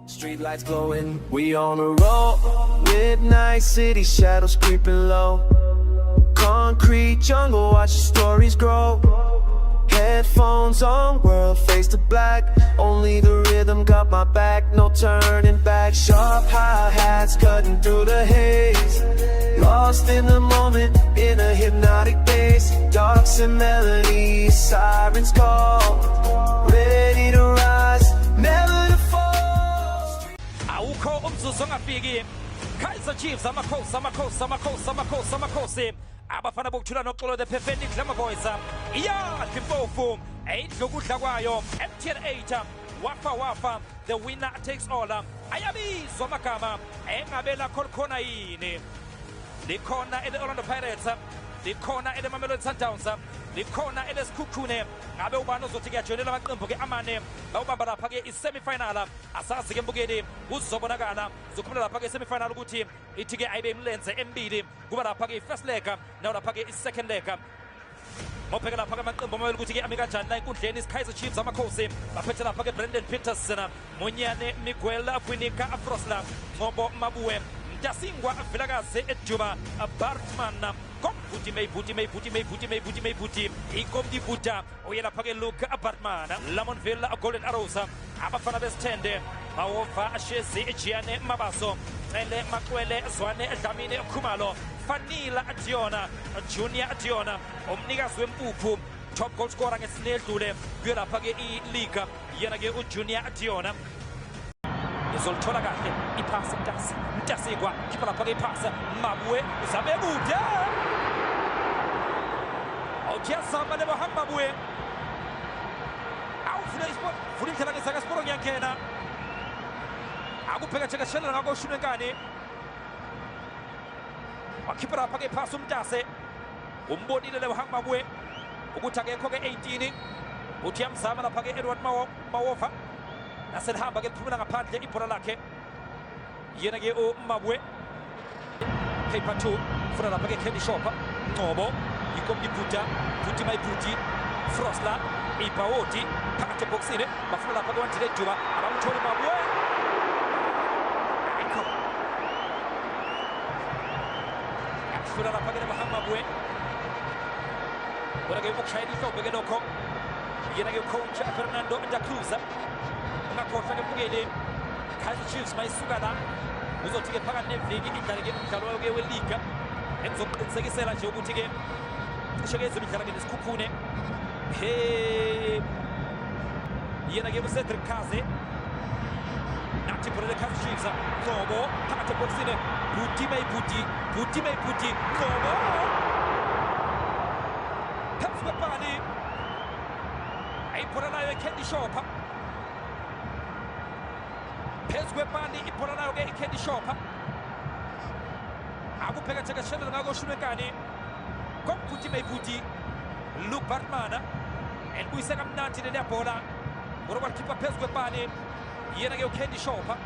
Street lights glowing, we on a roll. Midnight city shadows creeping low. Concrete jungle, watch the stories grow. Headphones on, world face to black. Only the rhythm got my back, no turning back. Sharp hi-hats cutting through the haze. Lost in the moment, in a hypnotic daze. Darks and melodies, sirens call. Ready to rise, never to fall. Awukho umzuzu ongafiki. Kaizerchiefs amakhosi abafana bokuthula noxolo the perfect glamour voice iyadla impofu ayidla ukudla kwayo MTN 8 wafa the winner takes all ayabizwa amagama engabe lakho likhona yini likhona ele-Orlando Pirates likhona ele-Mamelodi Sundowns likhona ele-Sekhukhune ngabe ubani ozothi kuyajoyinela amaqembu-ke amane bawubamba lapha-ke i-semi-final asazi-ke mbukeli kuzobonakala zokhumela lapha-ke i-semi-final ukuthi ithi-ke ayibe imilenze emibili kuba lapha-ke i-first leg nawo lapha-ke i-second leg mawubheke lapha-ke amaqembu amabili ukuthi-ke ami kanjani la enkundleni Kaizerchiefs amakhosi baphethe lapha-ke Brandon Peterson Munyane Miguel Aquinica Afrosla Ngobo Mabuwe Mtasingwa Vilakazi Ejuba Bartman Kombuti Ikomdi Buta oyela phake Luke Bartman Lamonville Golden Arrows abafana besithende Mawova Ashezi Ejiane Mabaso Ele Makwele Zwane Dlamini Khumalo Fanila Diona Junior Diona umnikazi wempuphu top goal scorer ngesinedlule kuyela phake i-league yena-ke uJunior Diona izolithola kahle iphasi Mtasikwa khipha lapha-ke iphasi Mabuwe uzabe kude awuthiyazama lebohamba Mabuwe awuvula indlela ngesakasiporo ngiyangena akupheka thekashelela ngakoshuni enkani wakhipha lapha-ke iphasi uMtase umbonile lebohamba Mabuwe ukuthi akekho-ke 18 uthi yamzama lapha-ke Edward Mawova naselihamba-ke liphumela ngaphandle ibhola lakhe yena-ke uMabuwe paper 2 funa lapha-ke Candy Shopper Ngcobo Ikomdi Buta Buti Mayibuti Frosla Ibawoti phakathi ebhokisini bafuna lapha-ke wandile Juba abamtholi Mabuwe ayikho yafuna lapha-ke nebahamba Mabuwe bona-ke ukushayela ihlombe-ke lokho yena-ke ucoach Fernando da Cruz ungakhohlwa-ke mbukeli Kaizerchiefs mayisuka la uzothi-ke phakathi neviki idlale-ke umdlalo wayo-ke weliga engizoqinisekisela nje ukuthi-ke cishe-ke izolo idlala-ke nesikhukhune yena-ke uCedric Kaze nathi ibhola le-Kaizerchiefs Ngcobo phakathi ebhokisini Buti Mayibuti Ngcobo phezu kwebhali ayibhola nayo iCandy Shopper phezu kwebhali ibhola nayo-ke iCandy Shopper akupheka thekashelela ngakoshuni enkani Kombuti Mayibuti Luke Bartman elibuyise kamnandi leliya bhola ngoba walikhipha phezu kwebhali yena-ke uCandy Shopper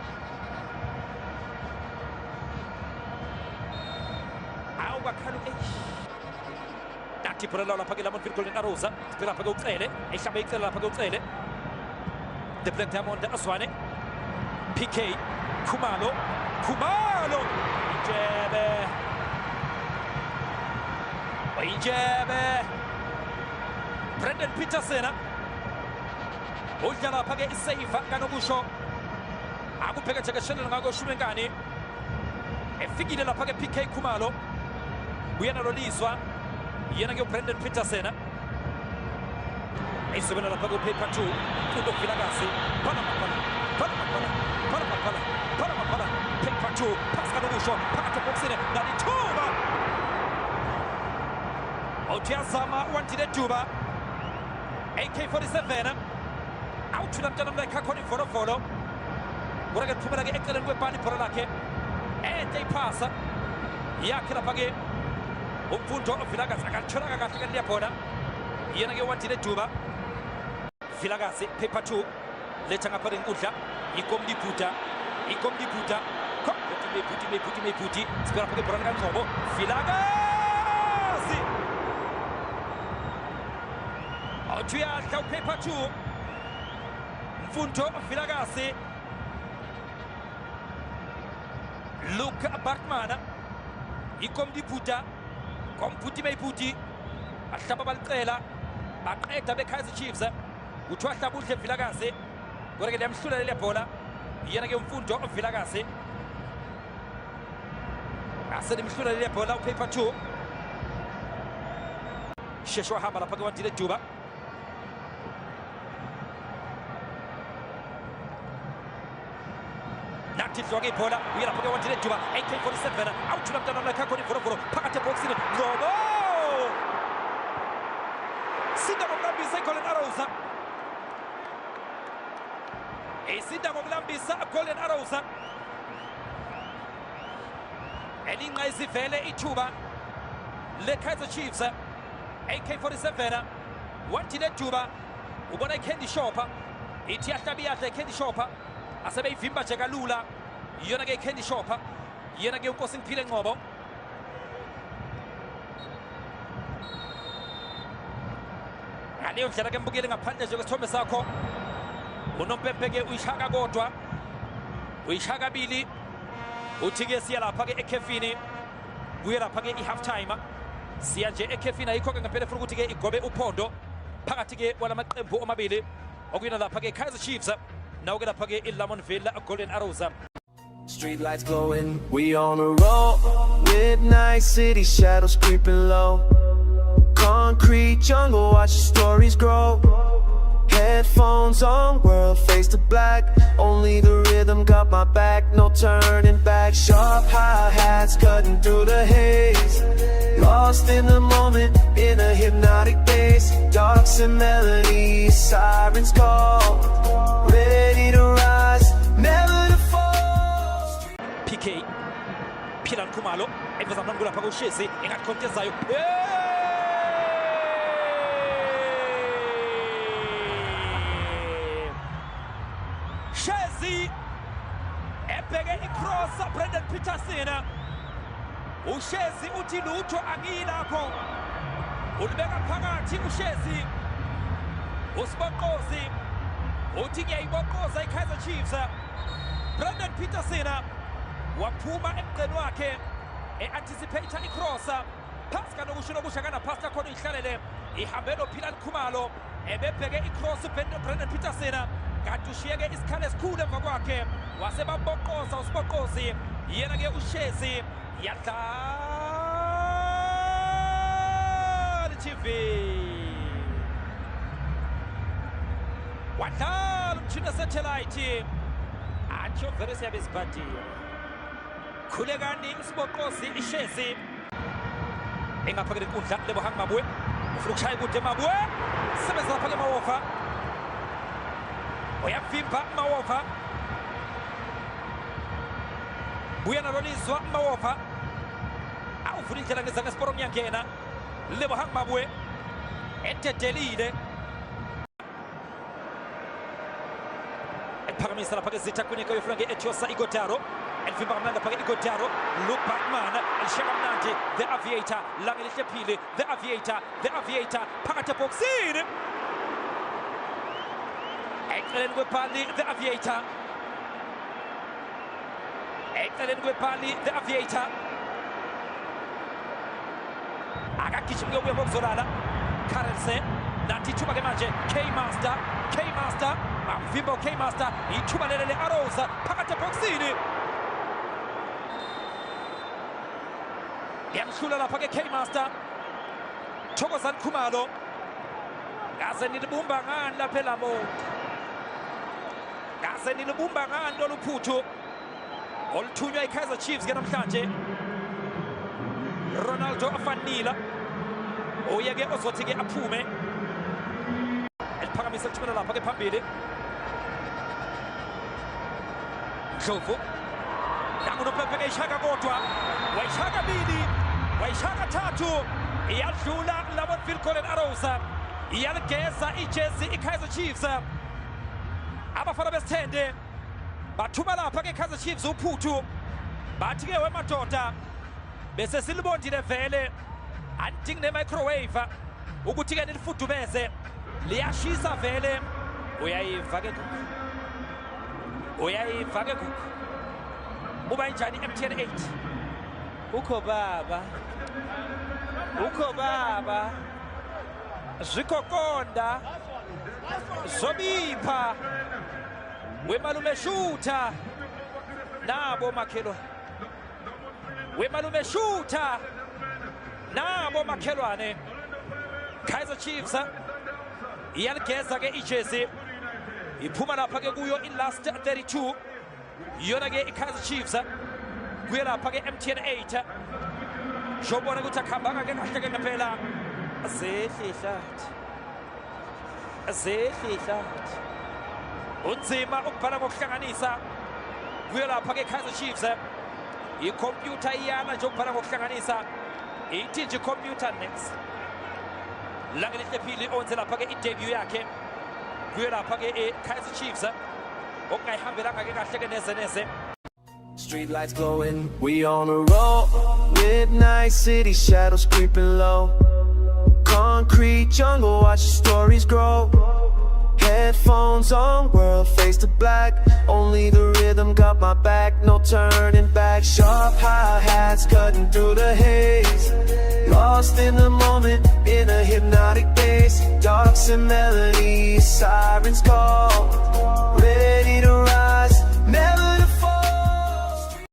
awukakhala nathi ibhola lawo lapha-ke Lamonville Golden Arrows sibheke lapha-ke uCele ehlamba icele lapha-ke uCele the Black Diamond Azwane PK Khumalo Injebe Brandon Peterson udla lapha-ke iseiva kanokusho akupheka thekashelela ngakoshumi enkani efikile lapha-ke PK Khumalo uyena lolizwa yena-ke uBrandon Peterson eyisubela lapha-ke upaper 2 Fundo Vilakazi Phala paper 2 phasi kanokusho phakathi ebhokisini nalithuba awuthiyazama wandile Juba AK-47 awuthula mntana mla ekhakhona ivolovolo kodwa-ke liphumela-ke eceleni kwebhani ibhola lakhe ende iphasa yakhe lapha-ke umfundo Vilakazi akalitholanga kahle-ke liyabhola yena-ke wandile Juba Vilakazi paper 2 letha ngapha lenkundla Ikomdi Buta Mayibuti sibheka lapha-ke ibhola likaNgcobo Vilakazi awuthi uyadla upaper 2 Mfundo Vilakazi Luke Bartman ikomdi puta komputi meyiputi ahlaba balicela baqeda be-Kaizer Chiefs kuthiwa hlabuhle Vilakazi kodwa-ke liyamhlula leli bhola yena-ke umfundo Vilakazi aselimhlula leli bhola upaper 2 sheshe wahamba lapha-ke wandile Juba nathi dliwa-ke ibhola uye lapha-ke wandile Juba AK-47 awuthula mntana wamlakhe akhona ivorovoro phakathi ebhokisini Ngcobo sinda ngokulambisa i-Golden Arrows isinda ngokulambisa Golden Arrows elinqa izivele ithuba le-Kaizer Chiefs AK-47 wandile Juba ubona i-candy shopper ithi yahlabi yadla i-candy shopper asebeyivimba nje kalula iyona-ke i-candy shopper yena-ke uNkosi Ngiphile Ngcobo ngaleyo ndlela-ke mbukeli ngaphandle nje kwesithombe sakho unompempe-ke uyishaka kodwa uyishaka kabili uthi-ke siya lapha-ke ekhefini kuye lapha-ke i-half time siya nje ekhefini ayikho-ke ngempela funa ukuthi-ke igobe uphondo phakathi-ke kwalamaqembu omabili okuyena lapha-ke i-Kaizer Chiefs nawo-ke lapha-ke i-Lamontville Golden Arrows. Street lights glowing, we on a roll. Midnight city shadows creeping low. Concrete jungle, watch the stories grow. Headphones on, world face to black. Only the rhythm got my back, no turning back. Sharp hi-hats cutting through the haze. Lost in the moment, in a hypnotic bass. Darks and melodies, sirens call. Ready to rise, never to fall. PK Philan Khumalo eveza mnangula lapha kuShezi engathi kontezayo Shezi ebheke icross Brendan Peterson uShezi uthi lutho angilapho ulibeka phakathi uShezi uSibaqozi uthi ngiyayiboqoza i-Kaizer Chiefs Brendan Peterson waphuma emgqeni wakhe e-anticipator i-cross phasi kanokusho nokusha kanapasi lakhona uyihlalele ihambe noPhilan Khumalo ebebheke i-cross Brendan Peterson kanti ushiyeke isikhala esikhulu emva kwakhe wasebamboqoza uSibaqozi yena-ke uShezi yadlala TV wadlala umtshini we-satellite atsho vele siyabe sibhadile khulekani uSibaqozi iShezi engaphakela inkundla Lebohang Mabue ufuna ukushaya kude Mabue sebenza lapha-ke Mawofa uyavimba Mawofa buya nalolizwa Mawofa awuvula indlela ngezange Sporo Mnyangena Lebohang Mabue ededelile ephakamisa lapha-ke zitha kwinika yofuna nge-Etiosa Igodaro elivimba kamnandi lapha-ke Igodaro Luke Bartman elishaya kamnandi the Aviator langelihle phili the Aviator phakathi ebhokisini eceleni kwepali the Aviator akagijima kuyobuya ngokuzolala Karelse nathi ithuba-ke manje K-Master amvimba u-K-Master ithuba lele le-Arrows phakathi ebhokisini yamhlula lapha-ke K-Master Thokozani Khumalo ngaze nilibumba ngani lapha eLamonti ngaze nilibumba ngani lolu phuthu oluthunywa i-Kaizer Chiefs-ke namhlanje Ronaldo afanila oye-ke ozothi-ke aphume eliphakamisa lithumela lapha-ke phambili Ndlovu nangunompempe-ke ishaka kodwa wayishaka kabili wayishaka kathathu iyadlula Lamontville Golden Arrows iyaligeza ijezi i-Kaizer Chiefs abafana besithende bathuma lapha-ke i-Kaizer Chiefs uphuthu bathi-ke wemadoda bese silibondile vele anidingi ne-microwave ukuthi-ke nilifudumeze liyashisa vele uyayiva-ke kuku uba injani MTN 8 ukho baba zikokonda zobipha wemalume shooter nabo makhelwane wemalume shooter nabo makhelwane Kaizer Chiefs iyaligeza ke ijezi iphuma lapha ke kuyo in last 32 yona ke iKaizer Chiefs kuye lapha ke MTN 8 jobona ukuthi akhambanga ke kahle ke ngempela azehlihlathi unzima ukubhala ngokuhlanganisa kuye lapha ke Kaizer Chiefs ikhompyutha iyana nje ukubhala ngokuhlanganisa ithi nje computer next langelihle phili onze lapha ke i-debut yakhe kuye lapha ke Kaizer Chiefs okungayihambelanga ke kahle ke neze Street lights glowing, we on a roll. Midnight city shadows creeping low. Concrete jungle, watch the stories grow. Headphones on, world face to black. Only the rhythm got my back, no turning back. Sharp hi-hats cutting through the haze. Lost in the moment, in a hypnotic bass. Darks and melodies, sirens call.